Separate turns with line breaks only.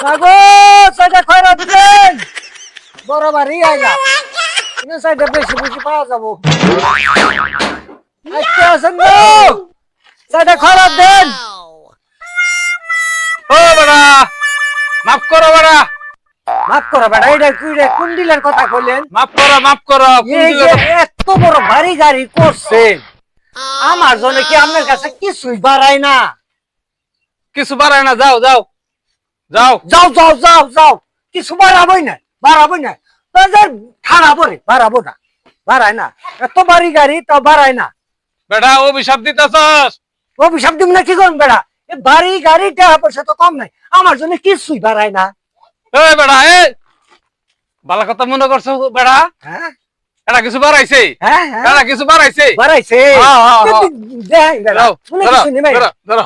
আগো সাইডে খয়রাত দেন বড় বাড়ি আইলা ইনো সাইডে বেশি বেশি পাওয়া যাবো আচ্ছা আসেন গো সাইডে খয়রাত দেন
ও বেড়া মাফ করো বেড়া
মাফ করো বেটা এটা কি রে কোন ডিলের কথা কইলেন
মাফ করো
এই যে এত বড় বাড়ি গাড়ি করছেন আমার জন্য কি আপনার কাছে কিছুই বাড়ায় না
কিছু বাড়ায় না যাও যাও যাও
যাও যাও যাও যাও কিছু বাড়াবই না তাদের খারাপ রে বাড়াবো না বাড়ায় না এত বাড়ি গাড়ি তো বাড়ায় না
বেড়া অভিশাপ দিতেছস
অভিশাপ দিব না কি করুন বেড়া এ বাড়ি গাড়ি টাকা পয়সা তো কম নাই আমার জন্য কিছুই বাড়ায় না
এই বেড়া ভালো কথা মনে করছো বেড়া
হ্যাঁ
এটা কিছু বাড়াইছে
হ্যাঁ
এটা কিছু বাড়াইছে
বাড়াইছে
হ্যাঁ, হ্যাঁ, হ্যাঁ।
দেখ বেড়া
দাও
শুনে
ধরো
কিছু নেই
ধরো ধরো
বেড়া